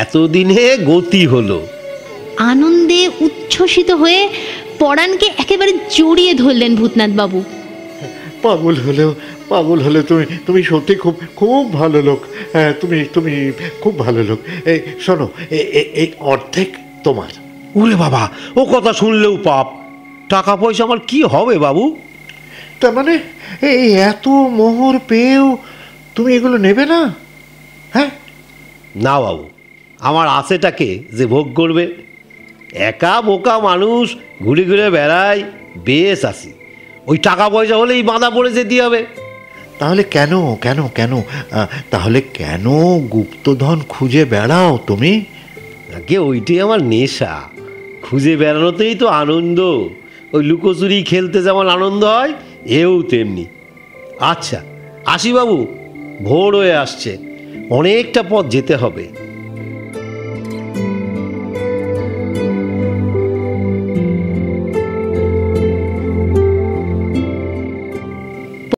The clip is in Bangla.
এতদিনে গতি হলো। আনন্দে উচ্ছ্বসিত হয়ে পরাণকে একেবারে জড়িয়ে ধরলেন ভূতনাথ বাবু। পাগল হলেও তুমি তুমি সত্যি খুব খুব ভালো লোক। হ্যাঁ, তুমি তুমি খুব ভালো লোক। এই শোনো, এই অর্ধেক তোমার। ওরে বাবা, ও কথা শুনলেও পাপ। টাকা পয়সা আমার কি হবে বাবু? তার মানে এই এত মোহর পেয়েও তুমি এগুলো নেবে না? হ্যাঁ না বাবু, আমার আছেটাকে যে ভোগ করবে। একা বোকা মানুষ ঘুরে ঘুরে বেড়ায়, বেশ আছি। ওই টাকা পয়সা হলেই বাঁধা পড়ে যেতে হবে। তাহলে কেন কেন কেন তাহলে কেন গুপ্তধন খুঁজে বেড়াও তুমি? আগে ওইটাই আমার নেশা। খুঁজে বেড়ানোতেই তো আনন্দ। ওই লুকোচুরি খেলতে যেমন আনন্দ হয়, এও তেমনি। আচ্ছা আসি বাবু, ভোর হয়ে আসছে, অনেকটা পথ যেতে হবে।